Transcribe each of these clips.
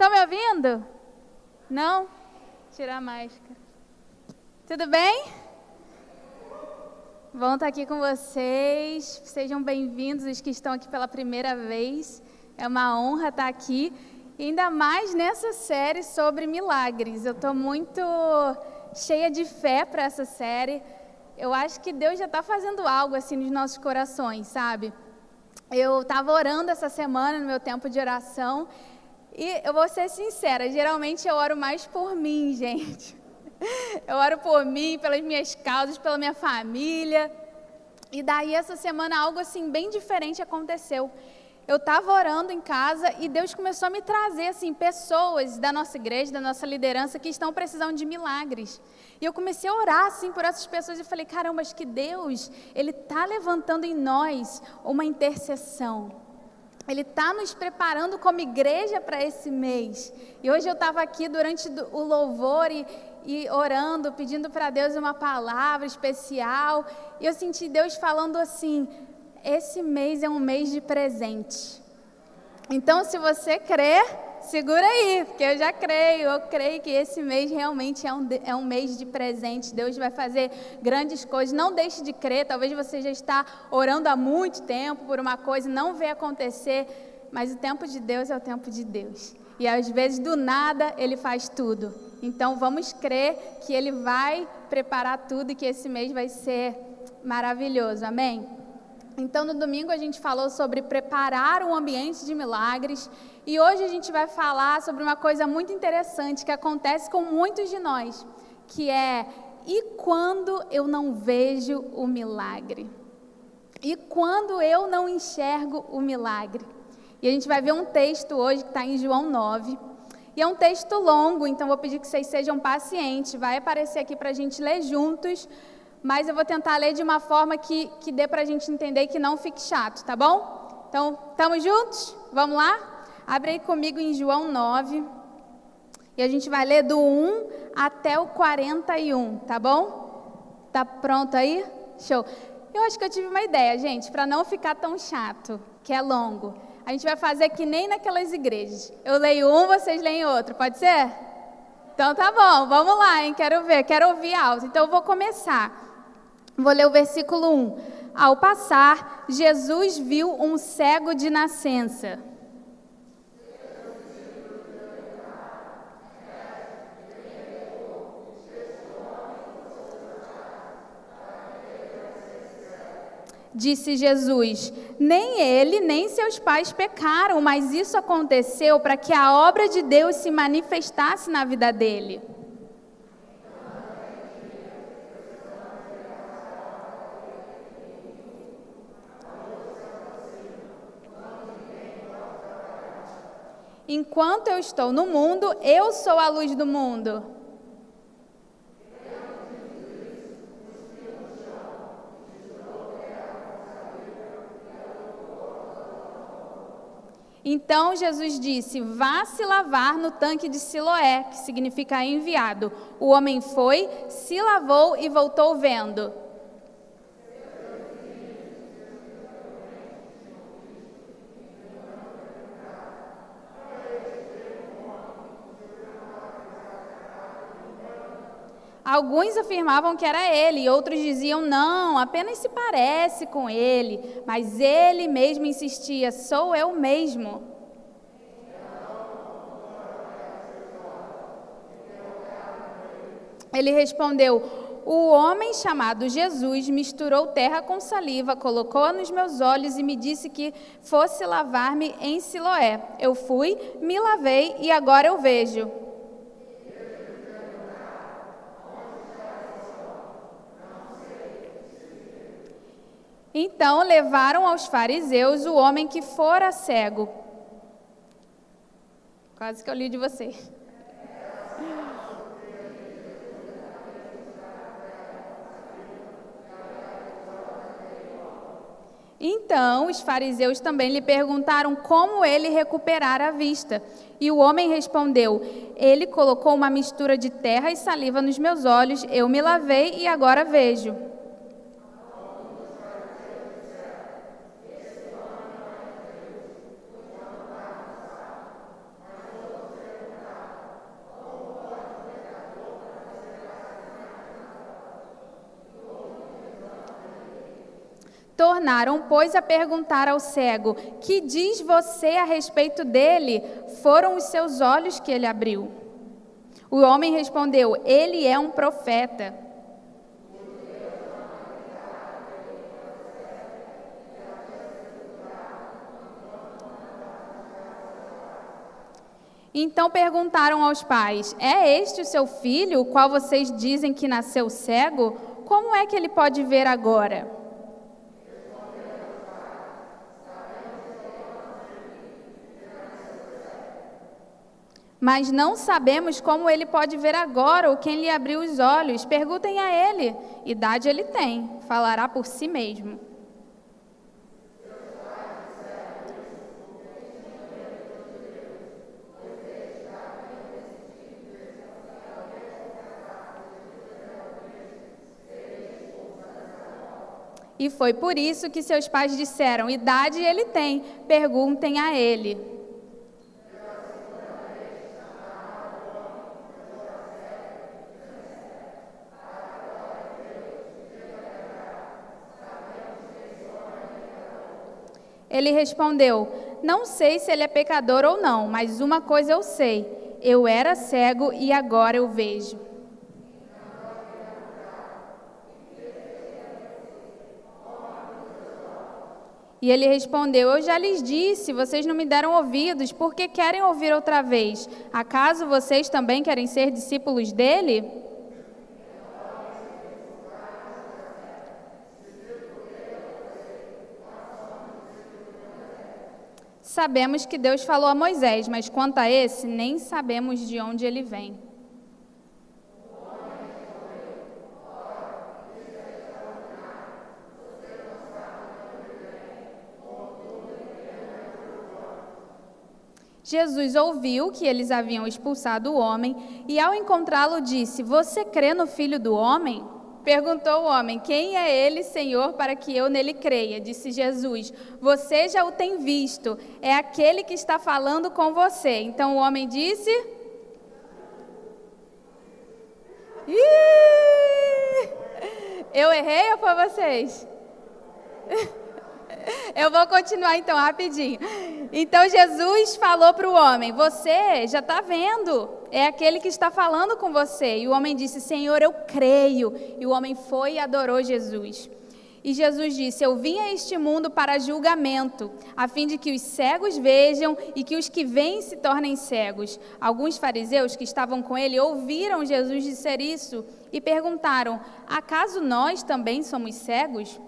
Estão me ouvindo? Não? Tirar a máscara. Tudo bem? Bom estar aqui com vocês. Sejam bem-vindos os que estão aqui pela primeira vez. É uma honra estar aqui. E ainda mais nessa série sobre milagres. Eu estou muito cheia de fé para essa série. Eu acho que Deus já está fazendo algo assim nos nossos corações, sabe? Eu estava orando essa semana no meu tempo de oração e eu vou ser sincera, geralmente eu oro mais por mim, gente. Eu oro por mim, pelas minhas causas, pela minha família. E daí essa semana algo assim bem diferente aconteceu. Eu estava orando em casa e Deus começou a me trazer assim pessoas da nossa igreja, da nossa liderança que estão precisando de milagres. E eu comecei a orar assim por essas pessoas e falei, caramba, acho que Deus, Ele está levantando em nós uma intercessão. Ele está nos preparando como igreja para esse mês. E hoje eu estava aqui durante o louvor e orando, pedindo para Deus uma palavra especial. E eu senti Deus falando assim, esse mês é um mês de presente. Então, se você crer, segura aí, porque eu já creio. Eu creio que esse mês realmente é um mês de presente. Deus vai fazer grandes coisas. Não deixe de crer. Talvez você já está orando há muito tempo por uma coisa e não vê acontecer. Mas o tempo de Deus é o tempo de Deus. E às vezes, do nada, Ele faz tudo. Então, vamos crer que Ele vai preparar tudo e que esse mês vai ser maravilhoso. Amém? Então, no domingo a gente falou sobre preparar um ambiente de milagres e hoje a gente vai falar sobre uma coisa muito interessante que acontece com muitos de nós, que é, e quando eu não vejo o milagre? E quando eu não enxergo o milagre? E a gente vai ver um texto hoje que está em João 9, e é um texto longo, então vou pedir que vocês sejam pacientes, vai aparecer aqui para a gente ler juntos, mas eu vou tentar ler de uma forma que dê para a gente entender e que não fique chato, tá bom? Então, estamos juntos? Vamos lá? Abre aí comigo em João 9, e a gente vai ler do 1 até o 41, tá bom? Tá pronto aí? Show! Eu acho que eu tive uma ideia, gente, para não ficar tão chato, que é longo. A gente vai fazer que nem naquelas igrejas. Eu leio um, vocês leem outro, pode ser? Então tá bom, vamos lá, hein? Quero ver, quero ouvir alto. Então eu vou começar. Vou ler o versículo 1. Ao passar, Jesus viu um cego de nascença. Disse Jesus, nem ele, nem seus pais pecaram, mas isso aconteceu para que a obra de Deus se manifestasse na vida dele. Enquanto eu estou no mundo, eu sou a luz do mundo. Então Jesus disse, vá se lavar no tanque de Siloé, que significa enviado. O homem foi, se lavou e voltou vendo. Alguns afirmavam que era ele, outros diziam, não, apenas se parece com ele. Mas ele mesmo insistia, sou eu mesmo. Ele respondeu, o homem chamado Jesus misturou terra com saliva, colocou-a nos meus olhos e me disse que fosse lavar-me em Siloé. Eu fui, me lavei e agora eu vejo. Então levaram aos fariseus o homem que fora cego. Quase que eu li de você. Então os fariseus também lhe perguntaram como ele recuperara a vista. E o homem respondeu, ele colocou uma mistura de terra e saliva nos meus olhos, eu me lavei e agora vejo. tornaram, pois, a perguntar ao cego: que diz você a respeito dele? Foram os seus olhos que ele abriu. O homem respondeu: ele é um profeta. Então perguntaram aos pais: é este o seu filho, o qual vocês dizem que nasceu cego? Como é que ele pode ver agora? Mas não sabemos como ele pode ver agora ou quem lhe abriu os olhos. Perguntem a ele. Idade ele tem, falará por si mesmo. E foi por isso que seus pais disseram: idade ele tem, perguntem a ele. Ele respondeu: não sei se ele é pecador ou não, mas uma coisa eu sei: eu era cego e agora eu vejo. E ele respondeu: eu já lhes disse, vocês não me deram ouvidos, por que querem ouvir outra vez? Acaso vocês também querem ser discípulos dele? Sabemos que Deus falou a Moisés, mas quanto a esse, nem sabemos de onde ele vem. Jesus ouviu que eles haviam expulsado o homem e, ao encontrá-lo, disse: você crê no Filho do Homem? Perguntou o homem: quem é ele, Senhor, para que eu nele creia? Disse Jesus: você já o tem visto, é aquele que está falando com você. Então o homem disse: eu errei ou foi vocês? Eu vou continuar então, rapidinho. Então Jesus falou para o homem: você já está vendo, é aquele que está falando com você. E o homem disse: Senhor, eu creio. E o homem foi e adorou Jesus. E Jesus disse: eu vim a este mundo para julgamento, a fim de que os cegos vejam e que os que veem se tornem cegos. Alguns fariseus que estavam com ele ouviram Jesus dizer isso e perguntaram: acaso nós também somos cegos?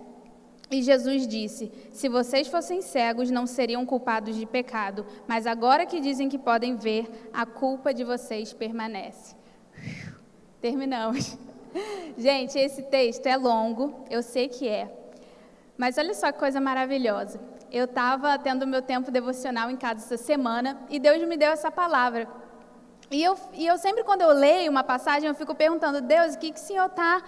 E Jesus disse: se vocês fossem cegos, não seriam culpados de pecado, mas agora que dizem que podem ver, a culpa de vocês permanece. Terminamos. Gente, esse texto é longo, eu sei que é, mas olha só que coisa maravilhosa. Eu estava tendo meu tempo devocional em casa essa semana e Deus me deu essa palavra. E eu sempre, quando eu leio uma passagem, eu fico perguntando: Deus, o que o Senhor está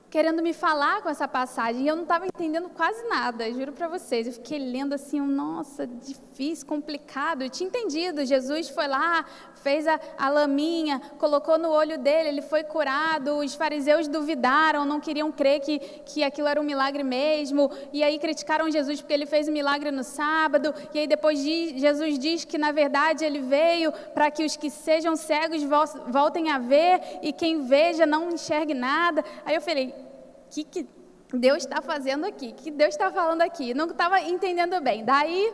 querendo me falar com essa passagem? E eu não estava entendendo quase nada, juro para vocês. Eu fiquei lendo assim, nossa, difícil, complicado. Eu tinha entendido, Jesus foi lá, fez a laminha, colocou no olho dele, ele foi curado. Os fariseus duvidaram, não queriam crer que aquilo era um milagre mesmo. E aí criticaram Jesus porque ele fez um milagre no sábado. E aí depois Jesus diz que, na verdade, ele veio para que os que sejam cegos voltem a ver e quem veja não enxergue nada. Aí eu falei: o que Deus está fazendo aqui? O que Deus está falando aqui? Não estava entendendo bem. Daí,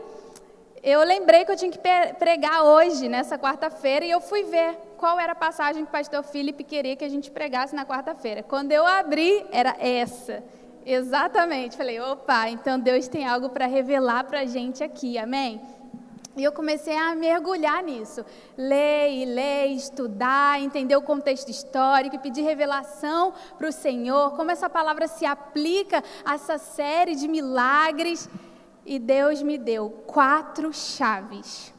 eu lembrei que eu tinha que pregar hoje, nessa quarta-feira, e eu fui ver qual era a passagem que o pastor Felipe queria que a gente pregasse na quarta-feira. Quando eu abri, era essa. Exatamente. Falei: opa, então Deus tem algo para revelar para a gente aqui, amém? E eu comecei a mergulhar nisso, ler, estudar, entender o contexto histórico, pedir revelação para o Senhor, como essa palavra se aplica a essa série de milagres. E Deus me deu 4 chaves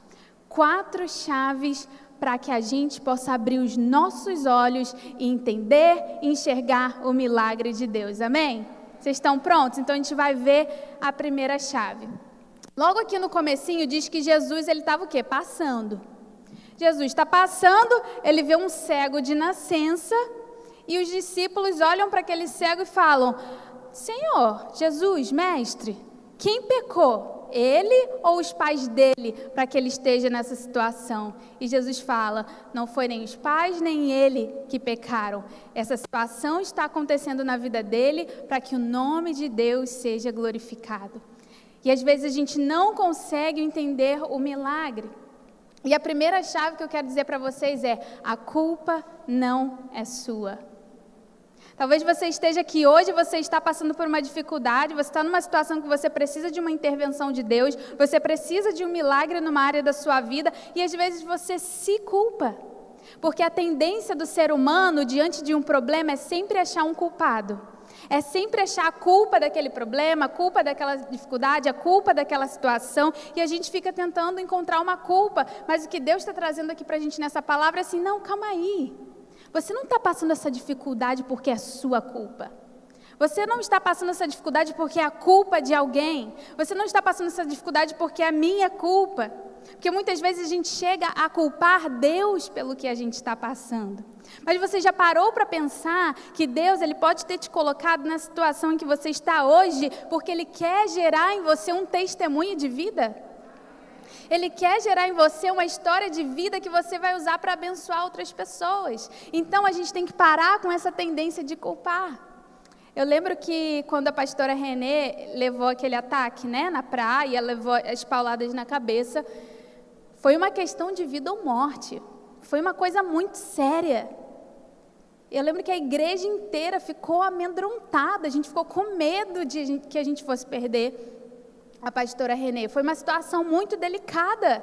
para que a gente possa abrir os nossos olhos e entender e enxergar o milagre de Deus, amém? Vocês estão prontos? Então a gente vai ver a primeira chave. Logo aqui no comecinho diz que Jesus, ele estava o quê? Passando. Jesus está passando, ele vê um cego de nascença e os discípulos olham para aquele cego e falam: Senhor, Jesus, mestre, quem pecou? Ele ou os pais dele para que ele esteja nessa situação? E Jesus fala, não foi nem os pais nem ele que pecaram. Essa situação está acontecendo na vida dele para que o nome de Deus seja glorificado. E às vezes a gente não consegue entender o milagre. E a primeira chave que eu quero dizer para vocês é, a culpa não é sua. Talvez você esteja aqui hoje, você está passando por uma dificuldade, você está numa situação que você precisa de uma intervenção de Deus, você precisa de um milagre numa área da sua vida, e às vezes você se culpa. Porque a tendência do ser humano, diante de um problema, é sempre achar um culpado. É sempre achar a culpa daquele problema, a culpa daquela dificuldade, a culpa daquela situação, e a gente fica tentando encontrar uma culpa, mas o que Deus está trazendo aqui para a gente nessa palavra é assim, não, calma aí. Você não está passando essa dificuldade porque é sua culpa. Você não está passando essa dificuldade porque é a culpa de alguém. Você não está passando essa dificuldade porque é a minha culpa. Porque muitas vezes a gente chega a culpar Deus pelo que a gente está passando. Mas você já parou para pensar que Deus ele pode ter te colocado na situação em que você está hoje porque Ele quer gerar em você um testemunho de vida? Ele quer gerar em você uma história de vida que você vai usar para abençoar outras pessoas. Então, a gente tem que parar com essa tendência de culpar. Eu lembro que quando a pastora Renê levou aquele ataque, na praia, levou as pauladas na cabeça, foi uma questão de vida ou morte. Foi uma coisa muito séria. Eu lembro que a igreja inteira ficou amedrontada, a gente ficou com medo de que a gente fosse perder a pastora Renê. Foi uma situação muito delicada.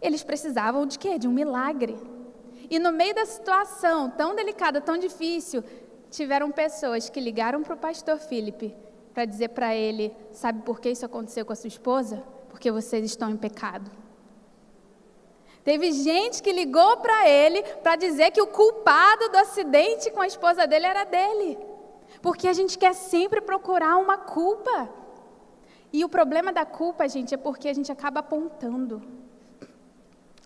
Eles precisavam de quê? De um milagre. E no meio da situação tão delicada, tão difícil, tiveram pessoas que ligaram para o pastor Felipe para dizer para ele, sabe por que isso aconteceu com a sua esposa? Porque vocês estão em pecado. Teve gente que ligou para ele para dizer que o culpado do acidente com a esposa dele era dele. Porque a gente quer sempre procurar uma culpa. E o problema da culpa, gente, é porque a gente acaba apontando.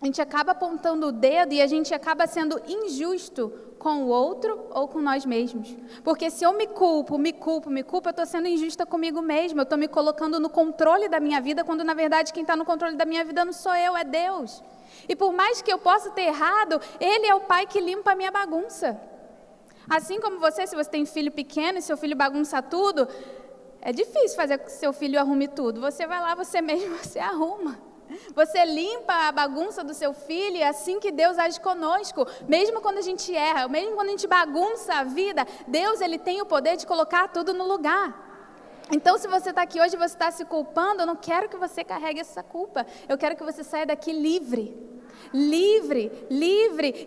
A gente acaba apontando o dedo e a gente acaba sendo injusto com o outro ou com nós mesmos. Porque se eu me culpo, eu estou sendo injusta comigo mesma. Eu estou me colocando no controle da minha vida, quando na verdade quem está no controle da minha vida não sou eu, é Deus. E por mais que eu possa ter errado, Ele é o Pai que limpa a minha bagunça. Assim como você, se você tem filho pequeno e seu filho bagunça tudo, é difícil fazer com que seu filho arrume tudo. Você vai lá, você mesmo, você arruma. Você limpa a bagunça do seu filho, e é assim que Deus age conosco. Mesmo quando a gente erra, mesmo quando a gente bagunça a vida, Deus ele tem o poder de colocar tudo no lugar. Então, se você está aqui hoje e você está se culpando, eu não quero que você carregue essa culpa. Eu quero que você saia daqui livre. Livre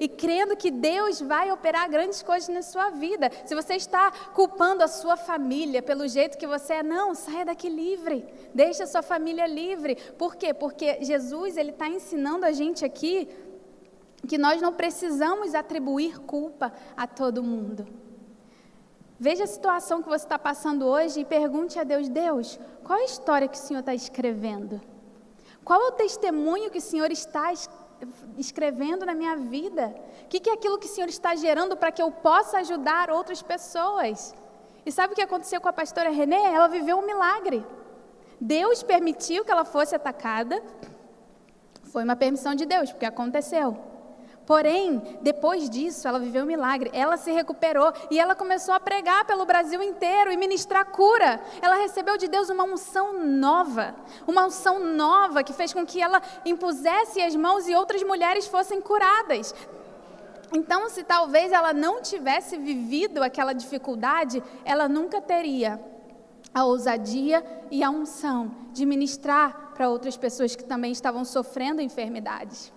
e crendo que Deus vai operar grandes coisas na sua vida. Se você está culpando a sua família pelo jeito que você é, não, saia daqui livre, deixe a sua família livre. Por quê? Porque Jesus ele está ensinando a gente aqui que nós não precisamos atribuir culpa a todo mundo. Veja a situação que você está passando hoje e pergunte a Deus, Deus, qual é a história que o Senhor está escrevendo? Qual é o testemunho que o Senhor está escrevendo na minha vida? O que é aquilo que o Senhor está gerando para que eu possa ajudar outras pessoas? E sabe o que aconteceu com a pastora Renê? Ela viveu um milagre. Deus permitiu que ela fosse atacada. Foi uma permissão de Deus, porque aconteceu. Porém, depois disso, ela viveu um milagre. Ela se recuperou e ela começou a pregar pelo Brasil inteiro e ministrar cura. Ela recebeu de Deus uma unção nova que fez com que ela impusesse as mãos e outras mulheres fossem curadas. Então, se talvez ela não tivesse vivido aquela dificuldade, ela nunca teria a ousadia e a unção de ministrar para outras pessoas que também estavam sofrendo enfermidades.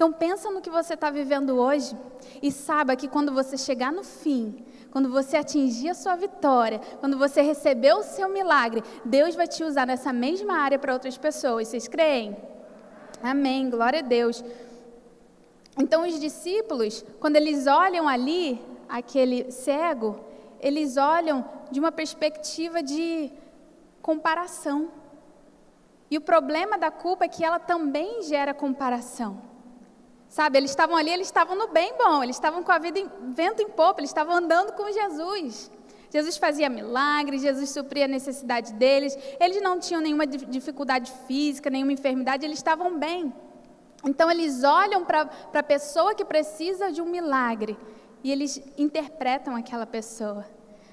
Então pensa no que você está vivendo hoje e saiba que quando você chegar no fim, quando você atingir a sua vitória, quando você receber o seu milagre, Deus vai te usar nessa mesma área para outras pessoas. Vocês creem? Amém, glória a Deus. Então os discípulos, quando eles olham ali, aquele cego, eles olham de uma perspectiva de comparação. E o problema da culpa é que ela também gera comparação. Sabe, eles estavam ali, eles estavam no bem bom, eles estavam com a vida vento em popa, eles estavam andando com Jesus. Jesus fazia milagres, Jesus supria a necessidade deles, eles não tinham nenhuma dificuldade física, nenhuma enfermidade, eles estavam bem. Então eles olham para a pessoa que precisa de um milagre e eles interpretam aquela pessoa.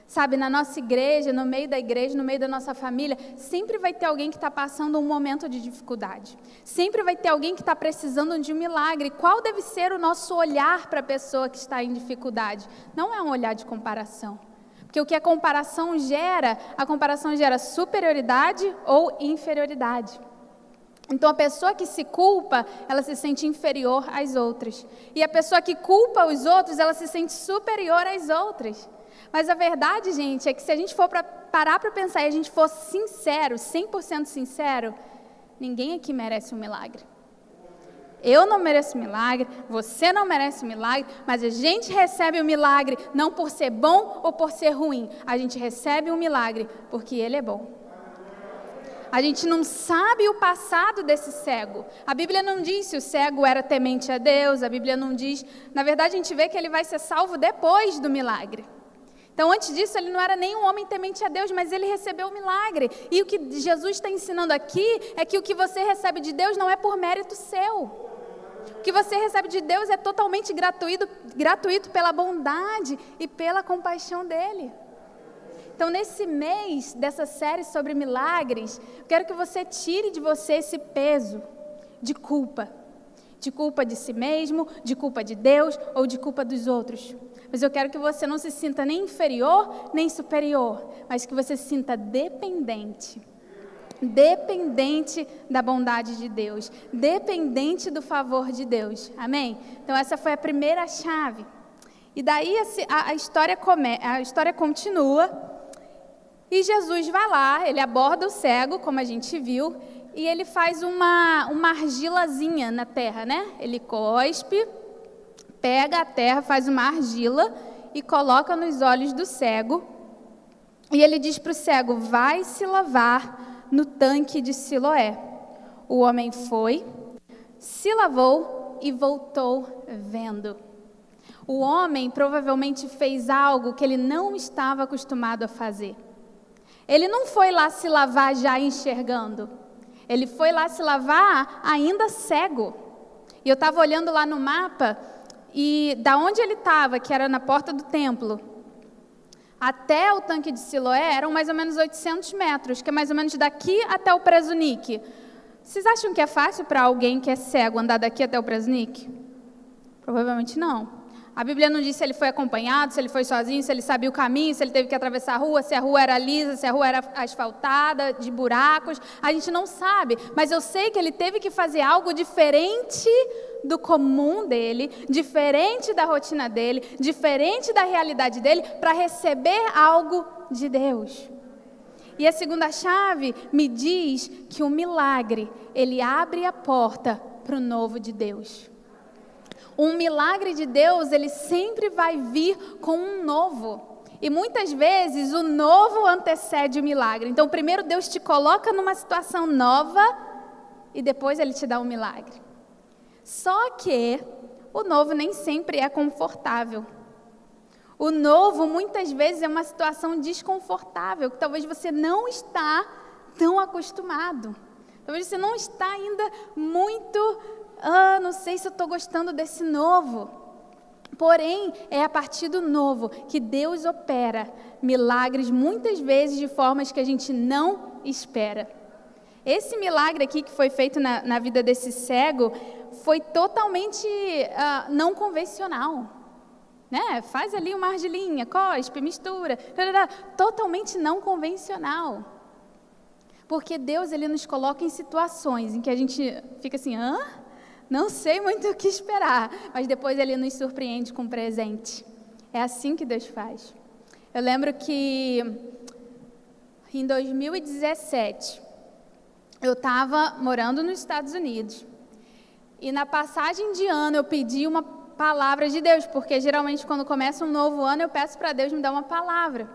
Sabe, na nossa igreja, no meio da igreja, no meio da nossa família, sempre vai ter alguém que está passando um momento de dificuldade. Sempre vai ter alguém que está precisando de um milagre. Qual deve ser o nosso olhar para a pessoa que está em dificuldade? Não é um olhar de comparação. Porque o que a comparação gera superioridade ou inferioridade. Então, a pessoa que se culpa, ela se sente inferior às outras. E a pessoa que culpa os outros, ela se sente superior às outras. Mas a verdade, gente, é que se a gente for parar para pensar e a gente for sincero, 100% sincero, ninguém aqui merece um milagre. Eu não mereço milagre, você não merece milagre, mas a gente recebe o milagre não por ser bom ou por ser ruim. A gente recebe um milagre porque ele é bom. A gente não sabe o passado desse cego. A Bíblia não diz se o cego era temente a Deus, a Bíblia não diz. Na verdade, a gente vê que ele vai ser salvo depois do milagre. Então, antes disso, ele não era nem um homem temente a Deus, mas ele recebeu o milagre. E o que Jesus está ensinando aqui é que o que você recebe de Deus não é por mérito seu. O que você recebe de Deus é totalmente gratuito pela bondade e pela compaixão dele. Então, nesse mês dessa série sobre milagres, eu quero que você tire de você esse peso de culpa. De culpa de si mesmo, de culpa de Deus ou de culpa dos outros. Mas eu quero que você não se sinta nem inferior, nem superior, mas que você se sinta dependente. Dependente da bondade de Deus. Dependente do favor de Deus. Amém? Então essa foi a primeira chave. E daí a história continua. E Jesus vai lá, ele aborda o cego, como a gente viu, e ele faz uma argilazinha na terra, né? Ele cospe, pega a terra, faz uma argila e coloca nos olhos do cego. E ele diz para o cego, vai se lavar no tanque de Siloé. O homem foi, se lavou e voltou vendo. O homem provavelmente fez algo que ele não estava acostumado a fazer. Ele não foi lá se lavar já enxergando. Ele foi lá se lavar ainda cego. E eu estava olhando lá no mapa, e da onde ele estava, que era na porta do templo, até o tanque de Siloé, eram mais ou menos 800 metros, que é mais ou menos daqui até o Presunique. Vocês acham que é fácil para alguém que é cego andar daqui até o Presunique? Provavelmente não. A Bíblia não diz se ele foi acompanhado, se ele foi sozinho, se ele sabia o caminho, se ele teve que atravessar a rua, se a rua era lisa, se a rua era asfaltada, de buracos. A gente não sabe, mas eu sei que ele teve que fazer algo diferente do comum dele, diferente da rotina dele, diferente da realidade dele, para receber algo de Deus. E a segunda chave me diz que o milagre, ele abre a porta para o novo de Deus. Um milagre de Deus, ele sempre vai vir com um novo. E muitas vezes o novo antecede o milagre. Então, primeiro Deus te coloca numa situação nova e depois ele te dá um milagre. Só que o novo nem sempre é confortável. O novo muitas vezes é uma situação desconfortável, que talvez você não está tão acostumado. Talvez você não está ainda muito... não sei se eu estou gostando desse novo. Porém, é a partir do novo que Deus opera milagres, muitas vezes de formas que a gente não espera. Esse milagre aqui que foi feito na vida desse cego foi totalmente não convencional. Né? Faz ali uma argilinha, cospe, mistura, totalmente não convencional. Porque Deus, ele nos coloca em situações em que a gente fica assim, não sei muito o que esperar, mas depois ele nos surpreende com um presente. É assim que Deus faz. Eu lembro que em 2017, eu estava morando nos Estados Unidos. E na passagem de ano eu pedi uma palavra de Deus, porque geralmente quando começa um novo ano eu peço para Deus me dar uma palavra.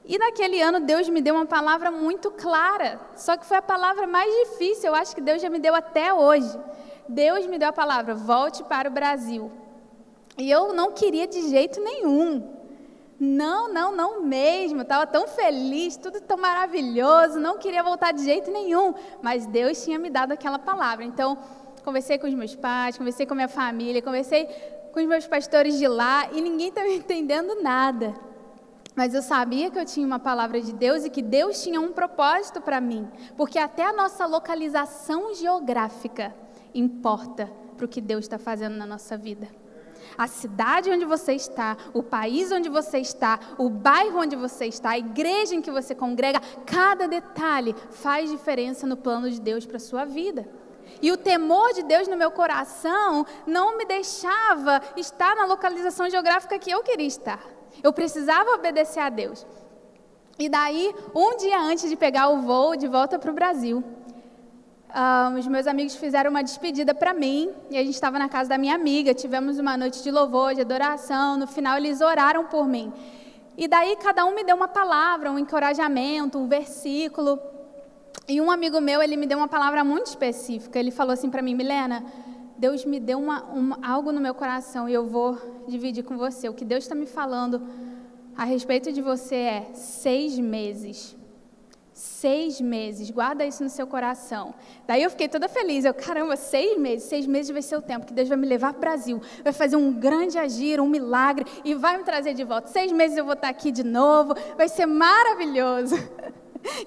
E naquele ano Deus me deu uma palavra muito clara, só que foi a palavra mais difícil, eu acho que Deus já me deu até hoje. Deus me deu a palavra, volte para o Brasil. E eu não queria de jeito nenhum. Não mesmo. Eu estava tão feliz, tudo tão maravilhoso, não queria voltar de jeito nenhum. Mas Deus tinha me dado aquela palavra. Então, conversei com os meus pais, conversei com a minha família, conversei com os meus pastores de lá e ninguém estava entendendo nada. Mas eu sabia que eu tinha uma palavra de Deus e que Deus tinha um propósito para mim. Porque até a nossa localização geográfica importa para o que Deus está fazendo na nossa vida. A cidade onde você está, o país onde você está, o bairro onde você está, a igreja em que você congrega, cada detalhe faz diferença no plano de Deus para a sua vida. E o temor de Deus no meu coração não me deixava estar na localização geográfica que eu queria estar. Eu precisava obedecer a Deus. E daí, um dia antes de pegar o voo de volta para o Brasil, os meus amigos fizeram uma despedida para mim, e a gente estava na casa da minha amiga, tivemos uma noite de louvor, de adoração, no final eles oraram por mim. E daí cada um me deu uma palavra, um encorajamento, um versículo, e um amigo meu, ele me deu uma palavra muito específica, ele falou assim para mim: Milena, Deus me deu algo no meu coração e eu vou dividir com você. O que Deus está me falando a respeito de você é 6 meses. 6 meses, guarda isso no seu coração. Daí eu fiquei toda feliz, caramba, 6 meses, 6 meses vai ser o tempo que Deus vai me levar para o Brasil, vai fazer um grande agir, um milagre, e vai me trazer de volta. 6 meses eu vou estar aqui de novo, vai ser maravilhoso.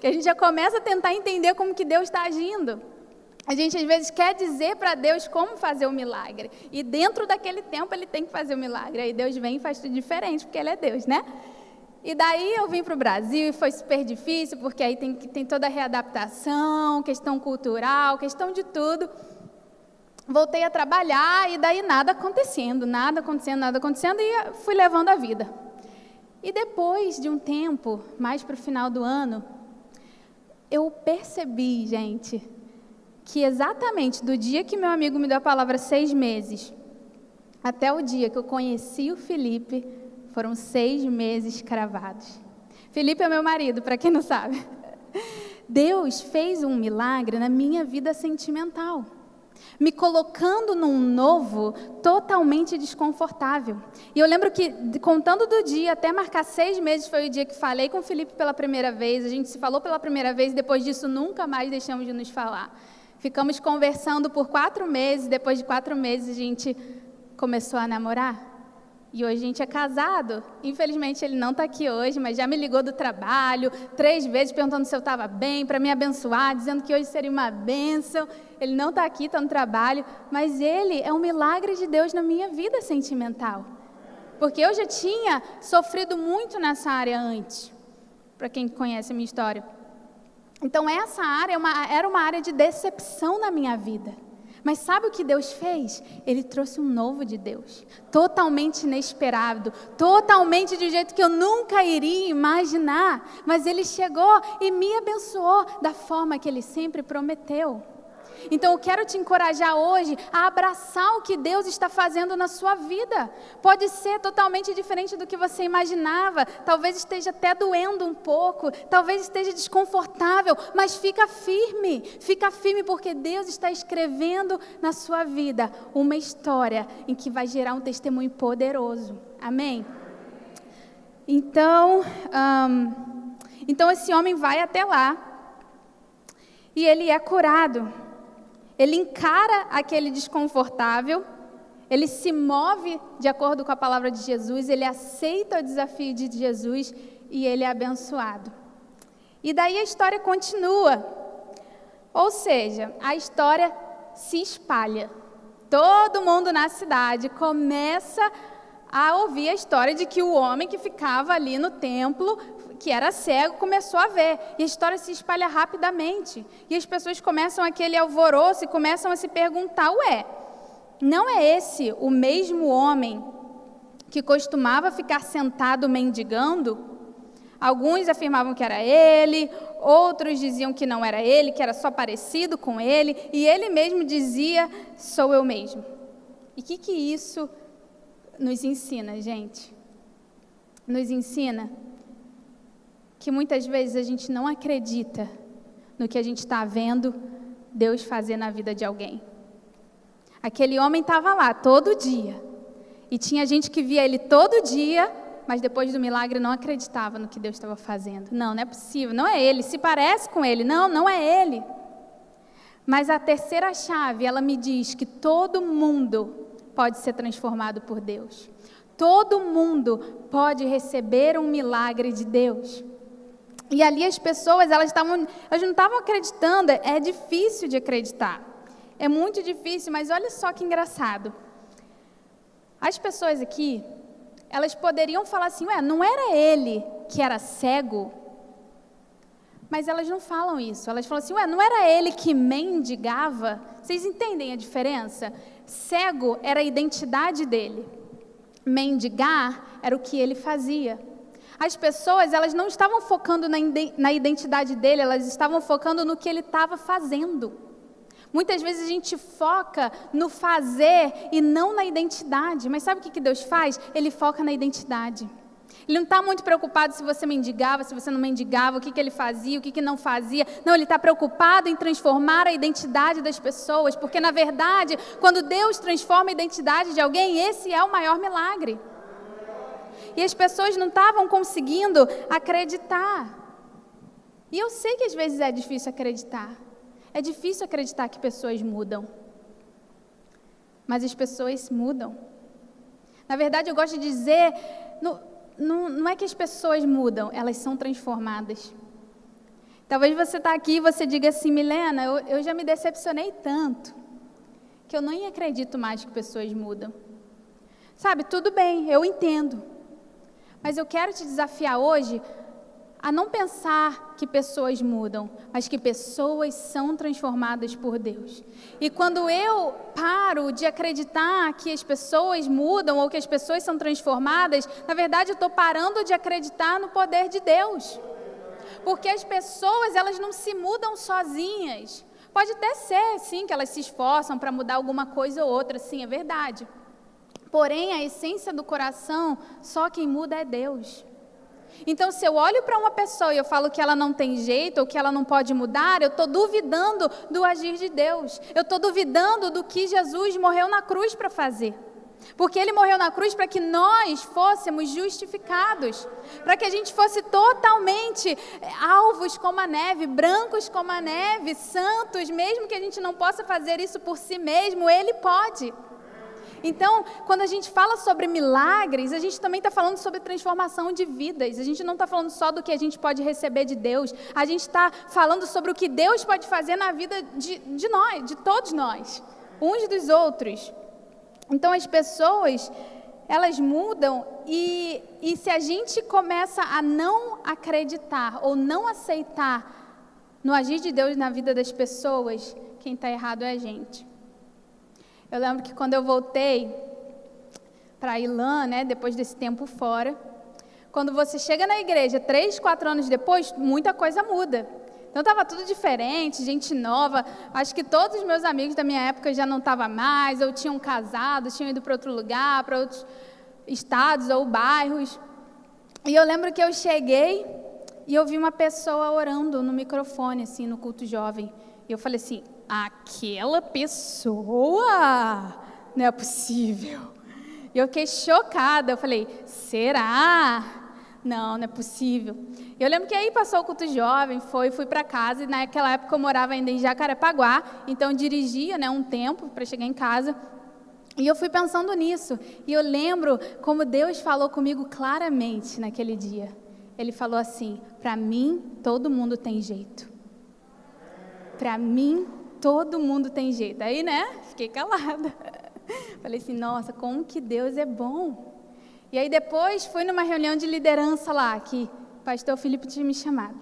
Que a gente já começa a tentar entender como que Deus está agindo. A gente às vezes quer dizer para Deus como fazer o milagre, e dentro daquele tempo Ele tem que fazer o milagre, aí Deus vem e faz tudo diferente, porque Ele é Deus, né? E daí eu vim para o Brasil e foi super difícil, porque aí tem toda a readaptação, questão cultural, questão de tudo. Voltei a trabalhar e daí nada acontecendo, e fui levando a vida. E depois de um tempo, mais para o final do ano, eu percebi, gente, que exatamente do dia que meu amigo me deu a palavra 6 meses, até o dia que eu conheci o Felipe, foram 6 meses cravados. Felipe é meu marido, para quem não sabe. Deus fez um milagre na minha vida sentimental, me colocando num novo totalmente desconfortável. E eu lembro que, contando do dia até marcar 6 meses, foi o dia que falei com o Felipe pela primeira vez, a gente se falou pela primeira vez, depois disso nunca mais deixamos de nos falar. Ficamos conversando por 4 meses, depois de 4 meses a gente começou a namorar. E hoje a gente é casado. Infelizmente ele não está aqui hoje, mas já me ligou do trabalho 3 vezes perguntando se eu estava bem, para me abençoar, dizendo que hoje seria uma bênção. Ele não está aqui, está no trabalho, mas ele é um milagre de Deus na minha vida sentimental. Porque eu já tinha sofrido muito nessa área antes, para quem conhece a minha história. Então essa área era uma área de decepção na minha vida. Mas sabe o que Deus fez? Ele trouxe um novo de Deus, totalmente inesperado, totalmente de um jeito que eu nunca iria imaginar. Mas Ele chegou e me abençoou da forma que Ele sempre prometeu. Então eu quero te encorajar hoje a abraçar o que Deus está fazendo na sua vida. Pode ser totalmente diferente do que você imaginava, talvez esteja até doendo um pouco, talvez esteja desconfortável, mas fica firme porque Deus está escrevendo na sua vida uma história em que vai gerar um testemunho poderoso. Amém? Então esse homem vai até lá e ele é curado. Ele encara aquele desconfortável, ele se move de acordo com a palavra de Jesus, ele aceita o desafio de Jesus e ele é abençoado. E daí a história continua, ou seja, a história se espalha. Todo mundo na cidade começa a ouvir a história de que o homem que ficava ali no templo, que era cego, começou a ver. E a história se espalha rapidamente. E as pessoas começam aquele alvoroço e começam a se perguntar: não é esse o mesmo homem que costumava ficar sentado mendigando? Alguns afirmavam que era ele, outros diziam que não era ele, que era só parecido com ele, e ele mesmo dizia: sou eu mesmo. E o que isso nos ensina, gente? Nos ensina que muitas vezes a gente não acredita no que a gente está vendo Deus fazer na vida de alguém. Aquele homem estava lá todo dia, e tinha gente que via ele todo dia, mas depois do milagre não acreditava no que Deus estava fazendo. Não é possível, não é ele, se parece com ele, não é ele. Mas a terceira chave, ela me diz que todo mundo pode ser transformado por Deus. Todo mundo pode receber um milagre de Deus. E ali as pessoas, elas não estavam acreditando, é difícil de acreditar. É muito difícil, mas olha só que engraçado. As pessoas aqui, elas poderiam falar assim, não era ele que era cego? Mas elas não falam isso. Elas falam assim, não era ele que mendigava? Vocês entendem a diferença? Cego era a identidade dele. Mendigar era o que ele fazia. As pessoas, elas não estavam focando na identidade dele, elas estavam focando no que ele estava fazendo. Muitas vezes a gente foca no fazer e não na identidade. Mas sabe o que Deus faz? Ele foca na identidade. Ele não está muito preocupado se você mendigava, se você não mendigava, o que ele fazia, o que não fazia. Não, ele está preocupado em transformar a identidade das pessoas, porque, na verdade, quando Deus transforma a identidade de alguém, esse é o maior milagre. E as pessoas não estavam conseguindo acreditar. E eu sei que às vezes é difícil acreditar. É difícil acreditar que pessoas mudam. Mas as pessoas mudam. Na verdade, eu gosto de dizer... Não é que as pessoas mudam, elas são transformadas. Talvez você está aqui e você diga assim, Milena, eu já me decepcionei tanto, que eu nem acredito mais que pessoas mudam. Sabe, tudo bem, eu entendo. Mas eu quero te desafiar hoje a não pensar que pessoas mudam, mas que pessoas são transformadas por Deus. E quando eu paro de acreditar que as pessoas mudam ou que as pessoas são transformadas, na verdade eu estou parando de acreditar no poder de Deus. Porque as pessoas, elas não se mudam sozinhas. Pode até ser, sim, que elas se esforçam para mudar alguma coisa ou outra, sim, é verdade. Porém, a essência do coração, só quem muda é Deus. Então, se eu olho para uma pessoa e eu falo que ela não tem jeito ou que ela não pode mudar, eu estou duvidando do agir de Deus. Eu estou duvidando do que Jesus morreu na cruz para fazer. Porque Ele morreu na cruz para que nós fôssemos justificados. Para que a gente fosse totalmente alvos como a neve, brancos como a neve, santos, mesmo que a gente não possa fazer isso por si mesmo, Ele pode. Então, quando a gente fala sobre milagres, a gente também está falando sobre transformação de vidas. A gente não está falando só do que a gente pode receber de Deus. A gente está falando sobre o que Deus pode fazer na vida de nós, de todos nós, uns dos outros. Então, as pessoas, elas mudam e se a gente começa a não acreditar ou não aceitar no agir de Deus na vida das pessoas, quem está errado é a gente. Eu lembro que quando eu voltei para Ilã, depois desse tempo fora, quando você chega na igreja 3, 4 anos depois, muita coisa muda. Então estava tudo diferente, gente nova. Acho que todos os meus amigos da minha época já não estavam mais, ou tinham casado, tinham ido para outro lugar, para outros estados ou bairros. E eu lembro que eu cheguei e eu vi uma pessoa orando no microfone, assim, no culto jovem. E eu falei assim, aquela pessoa, não é possível. E eu fiquei chocada, eu falei, será? Não é possível. Eu lembro que aí passou o culto jovem, fui para casa, e naquela época eu morava ainda em Jacarepaguá, então eu dirigia um tempo para chegar em casa, e eu fui pensando nisso, e eu lembro como Deus falou comigo claramente naquele dia. Ele falou assim, para mim todo mundo tem jeito. Para mim todo mundo tem jeito. Aí, fiquei calada. Falei assim, nossa, como que Deus é bom. E aí depois fui numa reunião de liderança lá, que o pastor Felipe tinha me chamado.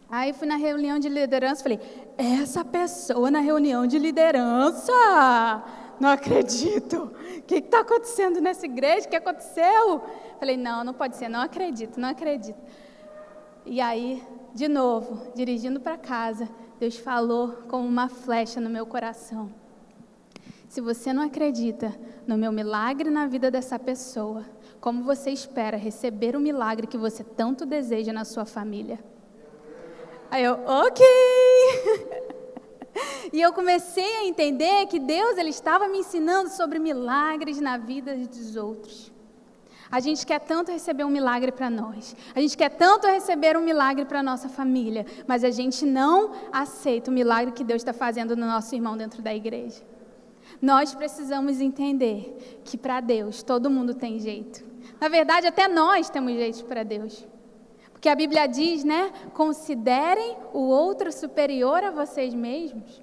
Aí fui na reunião de liderança, falei, essa pessoa na reunião de liderança, não acredito. O que está acontecendo nessa igreja? O que aconteceu? Falei, não pode ser, não acredito. E aí, de novo, dirigindo para casa, Deus falou como uma flecha no meu coração. Se você não acredita no meu milagre na vida dessa pessoa, como você espera receber o milagre que você tanto deseja na sua família? Aí eu, ok! E eu comecei a entender que Deus, Ele estava me ensinando sobre milagres na vida dos outros. A gente quer tanto receber um milagre para nós. A gente quer tanto receber um milagre para a nossa família. Mas a gente não aceita o milagre que Deus está fazendo no nosso irmão dentro da igreja. Nós precisamos entender que para Deus todo mundo tem jeito. Na verdade, até nós temos jeito para Deus. Porque a Bíblia diz, né? Considerem o outro superior a vocês mesmos.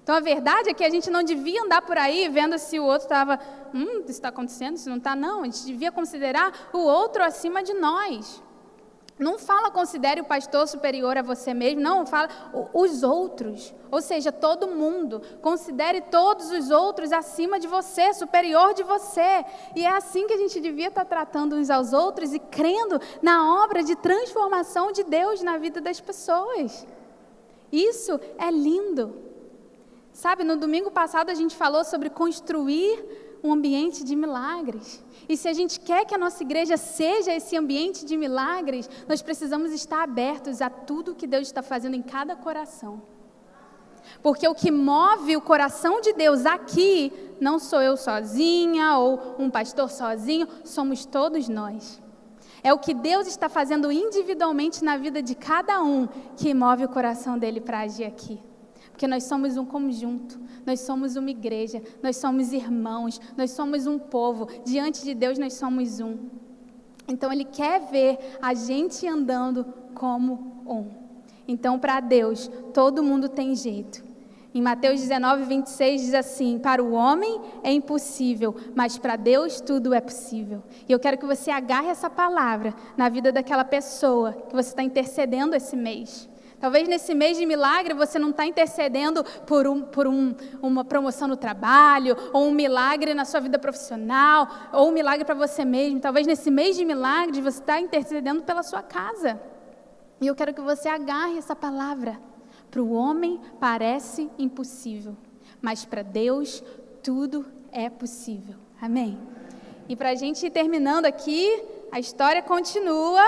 Então, a verdade é que a gente não devia andar por aí vendo se o outro estava, isso está acontecendo, isso não está, não. A gente devia considerar o outro acima de nós. Não fala considere o pastor superior a você mesmo, não, fala os outros. Ou seja, todo mundo. Considere todos os outros acima de você, superior de você. E é assim que a gente devia estar tratando uns aos outros e crendo na obra de transformação de Deus na vida das pessoas. Isso é lindo. Sabe, no domingo passado a gente falou sobre construir um ambiente de milagres. E se a gente quer que a nossa igreja seja esse ambiente de milagres, nós precisamos estar abertos a tudo que Deus está fazendo em cada coração. Porque o que move o coração de Deus aqui, não sou eu sozinha ou um pastor sozinho, somos todos nós. É o que Deus está fazendo individualmente na vida de cada um que move o coração dele para agir aqui. Porque nós somos um conjunto, nós somos uma igreja, nós somos irmãos, nós somos um povo. Diante de Deus nós somos um. Então Ele quer ver a gente andando como um. Então para Deus todo mundo tem jeito. Em Mateus 19, 26 diz assim: para o homem é impossível, mas para Deus tudo é possível. E eu quero que você agarre essa palavra na vida daquela pessoa que você está intercedendo esse mês. Talvez nesse mês de milagre você não está intercedendo por uma promoção no trabalho, ou um milagre na sua vida profissional, ou um milagre para você mesmo. Talvez nesse mês de milagre você está intercedendo pela sua casa. E eu quero que você agarre essa palavra. Para o homem parece impossível, mas para Deus tudo é possível. Amém? E para a gente ir terminando aqui, a história continua.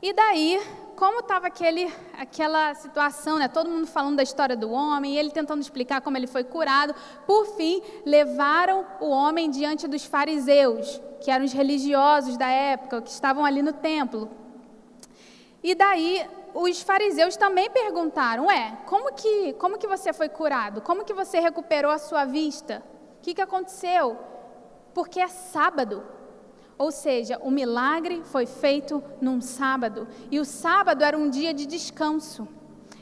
E daí, como estava aquela situação, né? Todo mundo falando da história do homem, e ele tentando explicar como ele foi curado. Por fim, levaram o homem diante dos fariseus, que eram os religiosos da época, que estavam ali no templo. E daí, os fariseus também perguntaram: como que você foi curado? Como que você recuperou a sua vista? O que aconteceu? Porque é sábado. Ou seja, o milagre foi feito num sábado. E o sábado era um dia de descanso.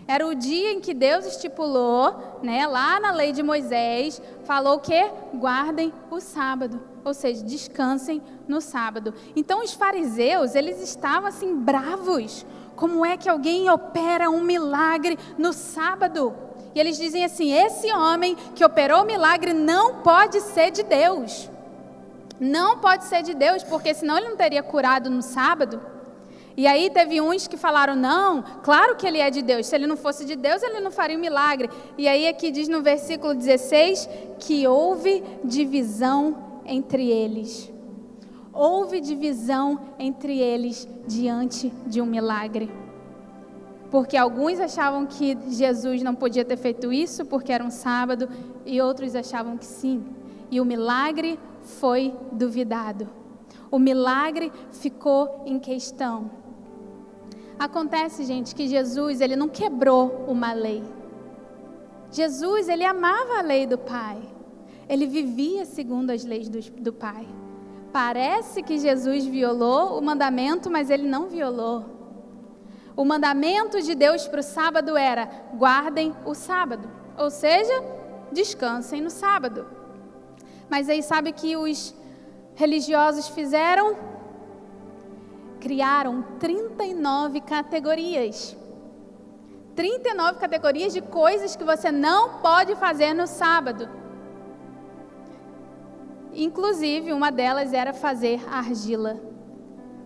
Era o dia em que Deus estipulou, né, lá na lei de Moisés, falou que guardem o sábado. Ou seja, descansem no sábado. Então os fariseus, eles estavam assim bravos. Como é que alguém opera um milagre no sábado? E eles dizem assim: esse homem que operou o milagre não pode ser de Deus. Não pode ser de Deus, porque senão ele não teria curado no sábado. E aí teve uns que falaram: não, claro que ele é de Deus. Se ele não fosse de Deus, ele não faria um milagre. E aí aqui diz no versículo 16 que houve divisão entre eles. Houve divisão entre eles diante de um milagre. Porque alguns achavam que Jesus não podia ter feito isso porque era um sábado, e outros achavam que sim. E o milagre foi duvidado. O milagre ficou em questão. Acontece, gente, que Jesus, ele não quebrou uma lei. Jesus, ele amava a lei do Pai. Ele vivia segundo as leis do Pai. Parece que Jesus violou o mandamento, mas ele não violou. O mandamento de Deus para o sábado era: guardem o sábado. Ou seja, descansem no sábado. Mas aí sabe o que os religiosos fizeram? Criaram 39 categorias. 39 categorias de coisas que você não pode fazer no sábado. Inclusive, uma delas era fazer argila.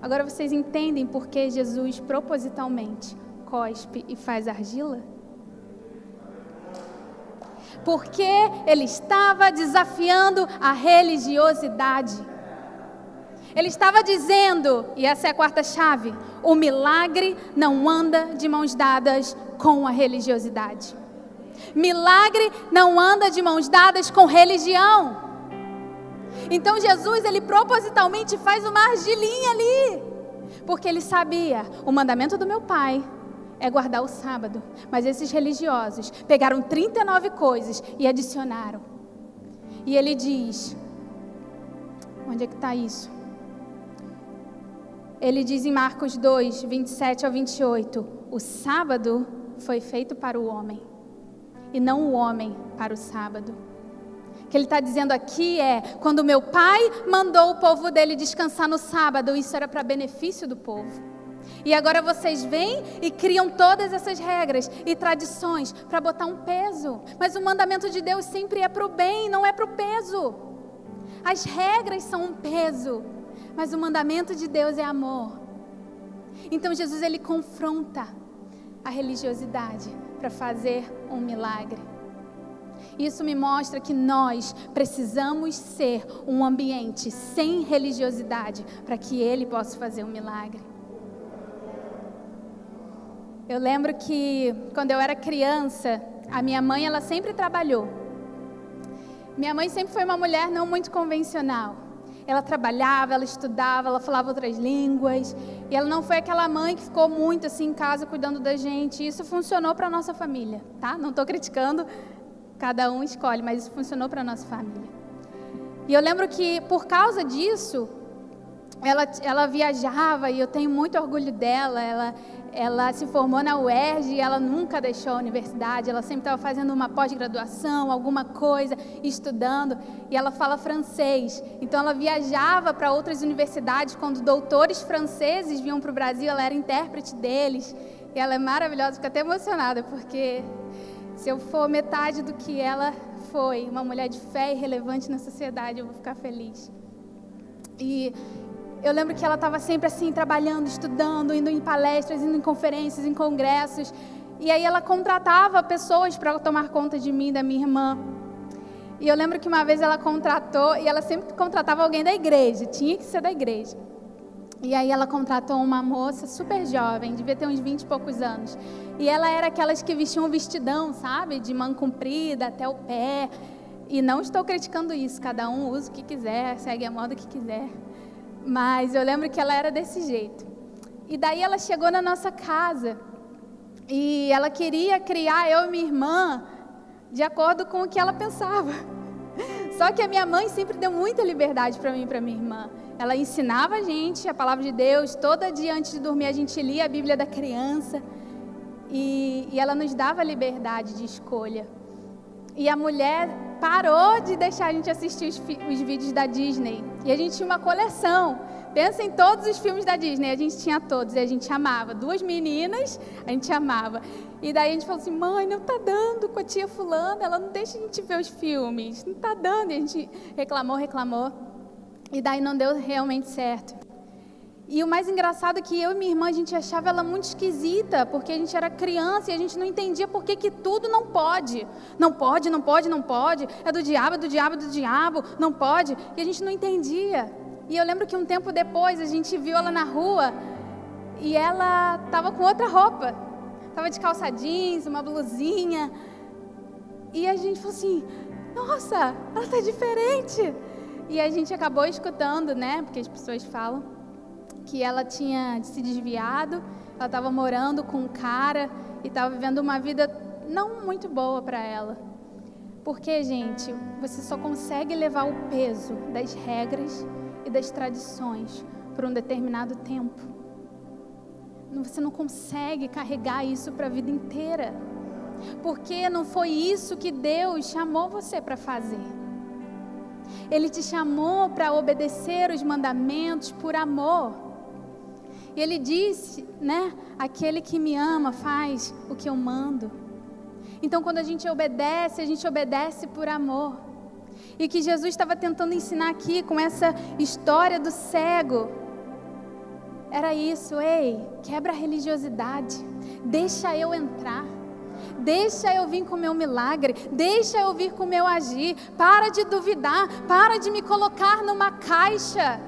Agora vocês entendem por que Jesus propositalmente cospe e faz argila? Porque ele estava desafiando a religiosidade. Ele estava dizendo, e essa é a quarta chave: o milagre não anda de mãos dadas com a religiosidade. Milagre não anda de mãos dadas com religião. Então Jesus, ele propositalmente faz uma argilinha ali, porque ele sabia, o mandamento do meu pai é guardar o sábado. Mas esses religiosos pegaram 39 coisas e adicionaram. E ele diz, onde é que está isso? Ele diz em Marcos 2, 27 ao 28, o sábado foi feito para o homem, e não o homem para o sábado. O que ele está dizendo aqui é, quando meu pai mandou o povo dele descansar no sábado, isso era para benefício do povo. E agora vocês vêm e criam todas essas regras e tradições para botar um peso. Mas o mandamento de Deus sempre é para o bem, não é para o peso. As regras são um peso, mas o mandamento de Deus é amor. Então Jesus, ele confronta a religiosidade para fazer um milagre. Isso me mostra que nós precisamos ser um ambiente sem religiosidade para que Ele possa fazer um milagre. Eu lembro que quando eu era criança, a minha mãe, ela sempre trabalhou. Minha mãe sempre foi uma mulher não muito convencional. Ela trabalhava, ela estudava, ela falava outras línguas. E ela não foi aquela mãe que ficou muito assim em casa cuidando da gente. Isso funcionou para a nossa família, tá? Não estou criticando, cada um escolhe, mas isso funcionou para a nossa família. E eu lembro que por causa disso, ela viajava e eu tenho muito orgulho dela. Ela se formou na UERJ e ela nunca deixou a universidade. Ela sempre estava fazendo uma pós-graduação, alguma coisa, estudando. E ela fala francês. Então ela viajava para outras universidades. Quando doutores franceses vinham para o Brasil, ela era intérprete deles. E ela é maravilhosa, fico até emocionada, porque se eu for metade do que ela foi, uma mulher de fé e relevante na sociedade, eu vou ficar feliz. E eu lembro que ela estava sempre assim, trabalhando, estudando, indo em palestras, indo em conferências, em congressos. E aí ela contratava pessoas para tomar conta de mim, da minha irmã. E eu lembro que uma vez ela contratou, e ela sempre contratava alguém da igreja, tinha que ser da igreja. E aí ela contratou uma moça super jovem, devia ter uns 20 e poucos anos. E ela era aquelas que vestiam um vestidão, sabe? De manga comprida até o pé. E não estou criticando isso, cada um usa o que quiser, segue a moda que quiser. Mas eu lembro que ela era desse jeito. E daí ela chegou na nossa casa e ela queria criar eu e minha irmã de acordo com o que ela pensava. Só que a minha mãe sempre deu muita liberdade para mim e para minha irmã. Ela ensinava a gente a palavra de Deus. Todo dia antes de dormir a gente lia a Bíblia da criança. E ela nos dava liberdade de escolha. E a mulher parou de deixar a gente assistir os vídeos da Disney. E a gente tinha uma coleção. Pensa em todos os filmes da Disney. A gente tinha todos e a gente amava. 2 meninas, a gente amava. E daí a gente falou assim, mãe, não tá dando com a tia fulana. Ela não deixa a gente ver os filmes. Não tá dando. E a gente reclamou. E daí não deu realmente certo. E o mais engraçado é que eu e minha irmã, a gente achava ela muito esquisita, porque a gente era criança e a gente não entendia por que tudo não pode. Não pode, é do diabo, não pode. E a gente não entendia. E eu lembro que um tempo depois a gente viu ela na rua e ela estava com outra roupa. Estava de calça jeans, uma blusinha. E a gente falou assim, nossa, ela está diferente. E a gente acabou escutando, né, porque as pessoas falam que ela tinha se desviado, ela estava morando com um cara e estava vivendo uma vida não muito boa para ela. Porque, gente, você só consegue levar o peso das regras e das tradições por um determinado tempo. Você não consegue carregar isso para a vida inteira. Porque não foi isso que Deus chamou você para fazer. Ele te chamou para obedecer os mandamentos por amor. E Ele disse, né, aquele que me ama faz o que eu mando. Então, quando a gente obedece por amor. E o que Jesus estava tentando ensinar aqui com essa história do cego era isso, ei, quebra a religiosidade, deixa eu entrar. Deixa eu vir com o meu milagre, deixa eu vir com o meu agir, para de duvidar, para de me colocar numa caixa.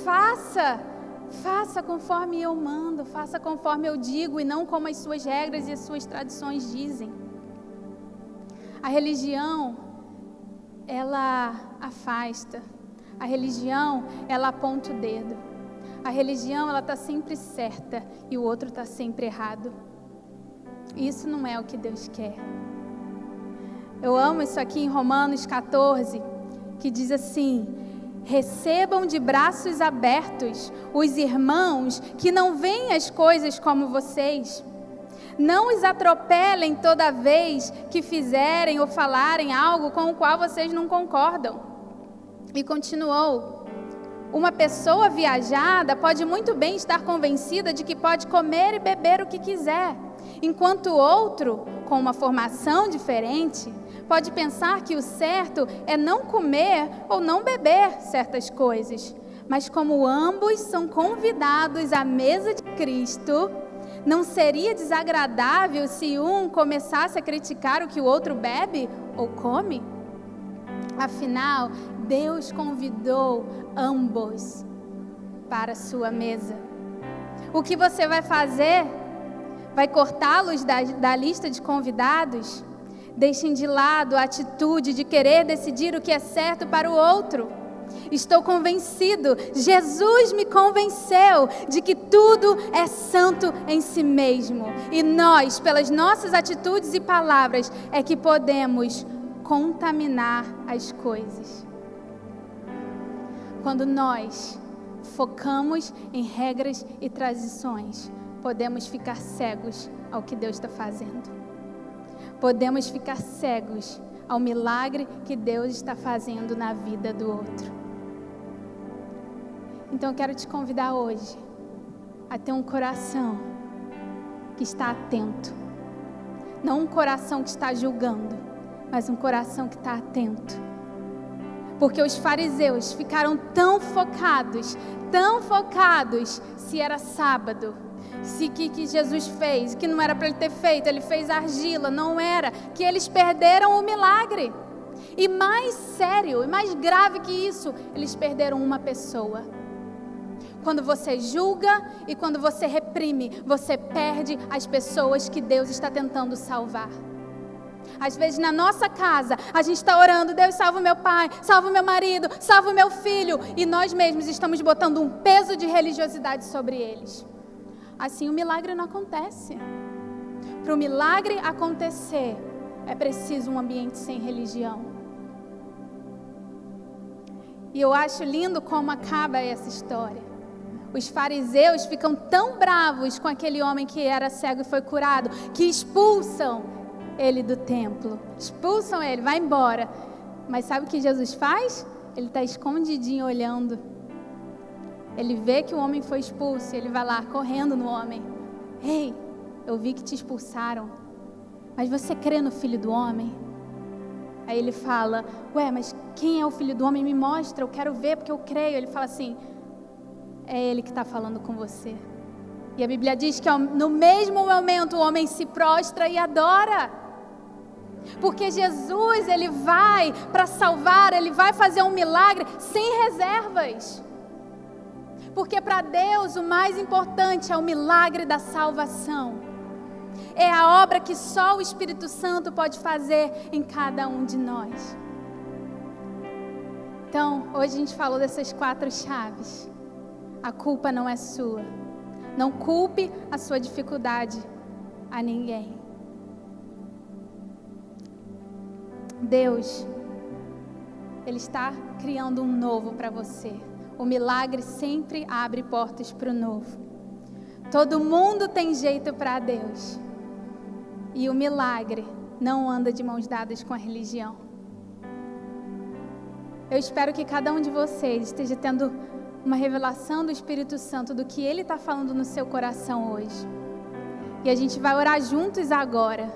Faça conforme eu mando, faça conforme eu digo e não como as suas regras e as suas tradições dizem. A religião, ela afasta. A religião, ela aponta o dedo. A religião, ela está sempre certa e o outro está sempre errado. Isso não é o que Deus quer. Eu amo isso aqui em Romanos 14, que diz assim: recebam de braços abertos os irmãos que não veem as coisas como vocês. Não os atropelem toda vez que fizerem ou falarem algo com o qual vocês não concordam. E continuou: uma pessoa viajada pode muito bem estar convencida de que pode comer e beber o que quiser, enquanto o outro, com uma formação diferente, pode pensar que o certo é não comer ou não beber certas coisas. Mas como ambos são convidados à mesa de Cristo, não seria desagradável se um começasse a criticar o que o outro bebe ou come? Afinal, Deus convidou ambos para a sua mesa. O que você vai fazer? Vai cortá-los da lista de convidados? Deixem de lado a atitude de querer decidir o que é certo para o outro. Estou convencido, Jesus me convenceu de que tudo é santo em si mesmo. E nós, pelas nossas atitudes e palavras, é que podemos contaminar as coisas. Quando nós focamos em regras e tradições, podemos ficar cegos ao que Deus está fazendo. Podemos ficar cegos ao milagre que Deus está fazendo na vida do outro. Então eu quero te convidar hoje a ter um coração que está atento. Não um coração que está julgando, mas um coração que está atento. Porque os fariseus ficaram tão focados se era sábado, se que Jesus fez, que não era para ele ter feito, ele fez argila, não era, que eles perderam o milagre. E mais sério, e mais grave que isso, eles perderam uma pessoa. Quando você julga e quando você reprime, você perde as pessoas que Deus está tentando salvar. Às vezes na nossa casa, a gente está orando: Deus, salva o meu pai, salva o meu marido, salva o meu filho. E nós mesmos estamos botando um peso de religiosidade sobre eles. Assim o milagre não acontece. Para o milagre acontecer, é preciso um ambiente sem religião. E eu acho lindo como acaba essa história. Os fariseus ficam tão bravos com aquele homem que era cego e foi curado, que expulsam ele do templo. Expulsam ele, vai embora. Mas sabe o que Jesus faz? Ele está escondidinho olhando. Ele vê que o homem foi expulso e ele vai lá correndo no homem. Ei, eu vi que te expulsaram, mas você crê no Filho do Homem? Aí ele fala: ué, mas quem é o Filho do Homem? Me mostra, eu quero ver porque eu creio. Ele fala assim: é ele que está falando com você. E a Bíblia diz que no mesmo momento o homem se prostra e adora. Porque Jesus, ele vai para salvar, ele vai fazer um milagre sem reservas. Porque para Deus o mais importante é o milagre da salvação. É a obra que só o Espírito Santo pode fazer em cada um de nós. Então, hoje a gente falou dessas 4 chaves. A culpa não é sua. Não culpe a sua dificuldade a ninguém. Deus, Ele está criando um novo para você. O milagre sempre abre portas para o novo. Todo mundo tem jeito para Deus. E o milagre não anda de mãos dadas com a religião. Eu espero que cada um de vocês esteja tendo uma revelação do Espírito Santo do que Ele está falando no seu coração hoje. E a gente vai orar juntos agora,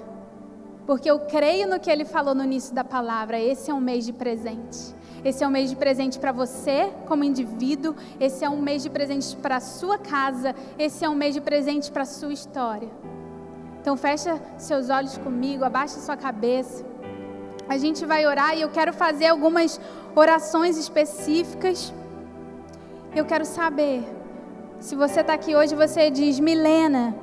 porque eu creio no que Ele falou no início da palavra. Esse é um mês de presente. Esse é um mês de presente para você como indivíduo. Esse é um mês de presente para a sua casa. Esse é um mês de presente para a sua história. Então fecha seus olhos comigo, abaixa sua cabeça. A gente vai orar e eu quero fazer algumas orações específicas. Eu quero saber, se você está aqui hoje, você diz: Milena,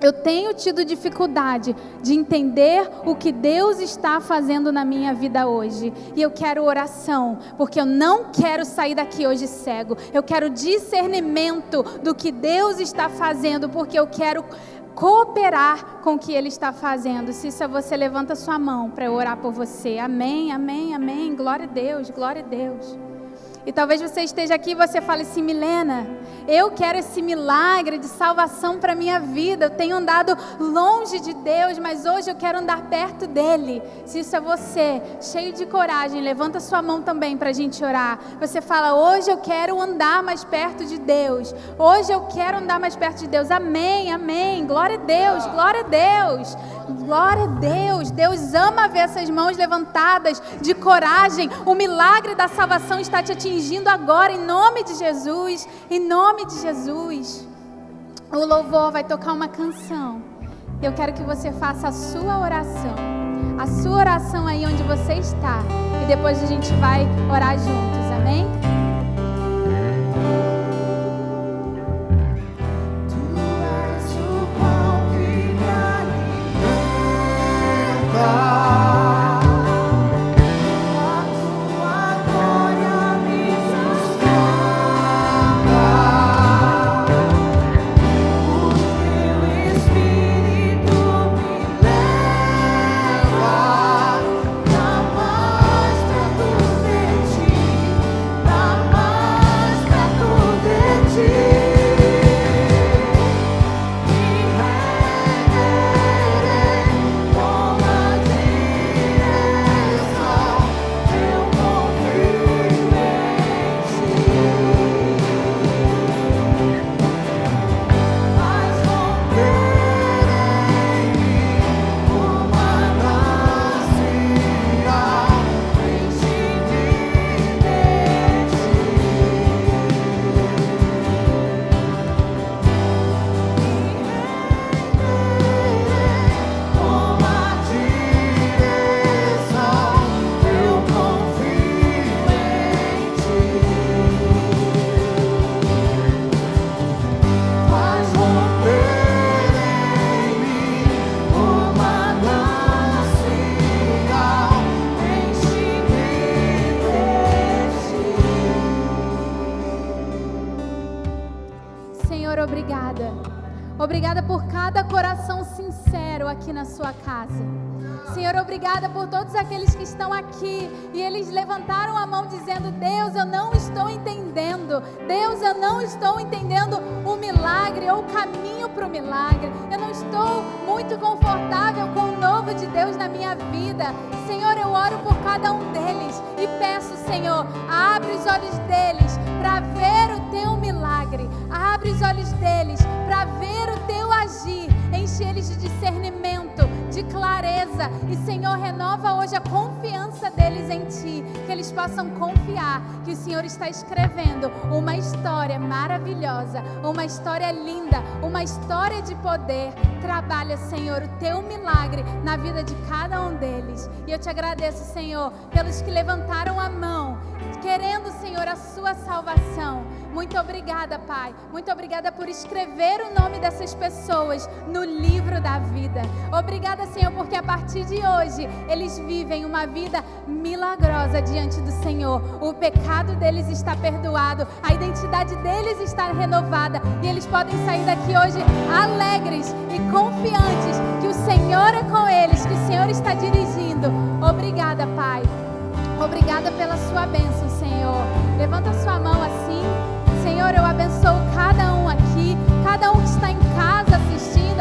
Eu tenho tido dificuldade de entender o que Deus está fazendo na minha vida hoje. E eu quero oração, porque eu não quero sair daqui hoje cego. Eu quero discernimento do que Deus está fazendo, porque eu quero cooperar com o que Ele está fazendo. Se isso é você, levanta sua mão para eu orar por você. Amém, amém, amém. Glória a Deus, glória a Deus. E talvez você esteja aqui e você fale assim: Milena, eu quero esse milagre de salvação para a minha vida. Eu tenho andado longe de Deus, mas hoje eu quero andar perto dEle. Se isso é você, cheio de coragem, levanta sua mão também para a gente orar. Você fala: hoje eu quero andar mais perto de Deus. Hoje eu quero andar mais perto de Deus. Amém, amém. Glória a Deus, glória a Deus. Glória a Deus. Deus ama ver essas mãos levantadas de coragem. O milagre da salvação está te atingindo agora, em nome de Jesus. Em nome de Jesus. O louvor vai tocar uma canção. Eu quero que você faça a sua oração. A sua oração aí onde você está. E depois a gente vai orar juntos, amém? Obrigada por cada coração sincero aqui na sua casa. Senhor, obrigada por todos aqueles que estão aqui e eles levantaram a mão dizendo: Deus, eu não estou entendendo. Deus, eu não estou entendendo o milagre ou o caminho para o milagre. Eu não estou muito confortável com o novo de Deus na minha vida. Senhor, eu oro por cada um deles e peço, Senhor, abre os olhos deles para ver o teu milagre. Abre os olhos deles para ver o teu agir. Enche eles de discernimento, de clareza. E, Senhor, renova hoje a confiança deles em Ti. Que eles possam confiar que o Senhor está escrevendo uma história maravilhosa, uma história linda, uma história de poder. Trabalha, Senhor, o Teu milagre na vida de cada um deles. E eu Te agradeço, Senhor, pelos que levantaram a mão, querendo, Senhor, a Sua salvação. Muito obrigada, Pai. Muito obrigada por escrever o nome dessas pessoas no livro da vida. Obrigada, Senhor, porque a partir de hoje eles vivem uma vida milagrosa diante do Senhor. O pecado deles está perdoado, a identidade deles está renovada e eles podem sair daqui hoje alegres e confiantes que o Senhor é com eles, que o Senhor está dirigindo. Obrigada, Pai. Obrigada pela sua bênção, Senhor. Levanta sua mão assim. Senhor, eu abençoo cada um aqui, cada um que está em casa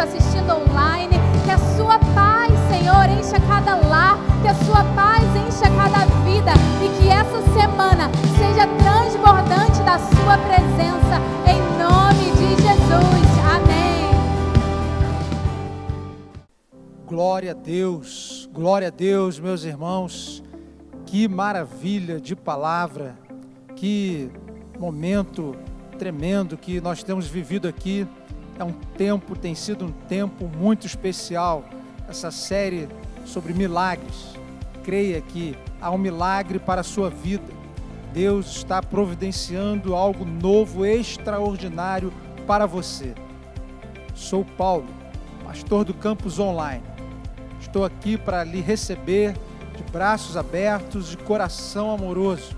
assistindo online. Que a sua paz, Senhor, encha cada lar, que a sua paz encha cada vida e que essa semana seja transbordante da sua presença, em nome de Jesus. Amém. Glória a Deus, meus irmãos. Que maravilha de palavra, que momento tremendo que nós temos vivido aqui. Tem sido um tempo muito especial, essa série sobre milagres. Creia que há um milagre para a sua vida. Deus está providenciando algo novo, extraordinário para você. Sou Paulo pastor do campus online. Estou aqui para lhe receber de braços abertos, de coração amoroso,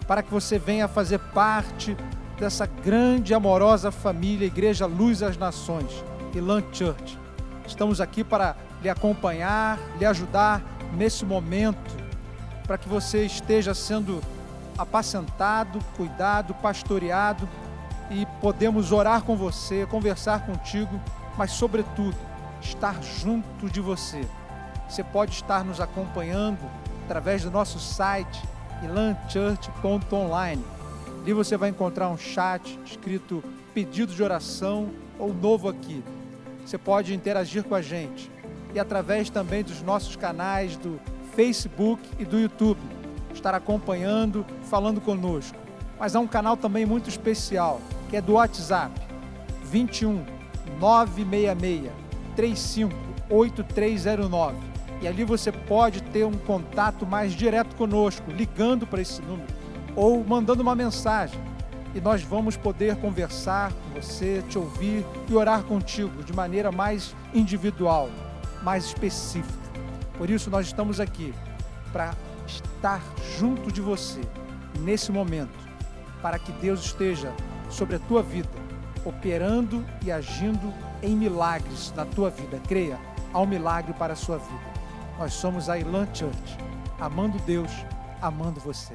para que você venha fazer parte dessa grande e amorosa família Igreja Luz das Nações, Elan Church. Estamos aqui para lhe acompanhar, lhe ajudar nesse momento, para que você esteja sendo apacentado, cuidado, pastoreado, e podemos orar com você, conversar contigo, mas sobretudo, estar junto de você. Você pode estar nos acompanhando através do nosso site, elanchurch.online. Ali você vai encontrar um chat escrito pedido de oração ou novo aqui. Você pode interagir com a gente. E através também dos nossos canais do Facebook e do YouTube, estar acompanhando, falando conosco. Mas há um canal também muito especial, que é do WhatsApp, 21 966 35 8309. E ali você pode ter um contato mais direto conosco, ligando para esse número ou mandando uma mensagem. E nós vamos poder conversar com você, te ouvir e orar contigo de maneira mais individual, mais específica. Por isso nós estamos aqui para estar junto de você nesse momento, para que Deus esteja sobre a tua vida, operando e agindo em milagres na tua vida. Creia, há um milagre para a sua vida. Nós somos a Elan Church, amando Deus, amando você.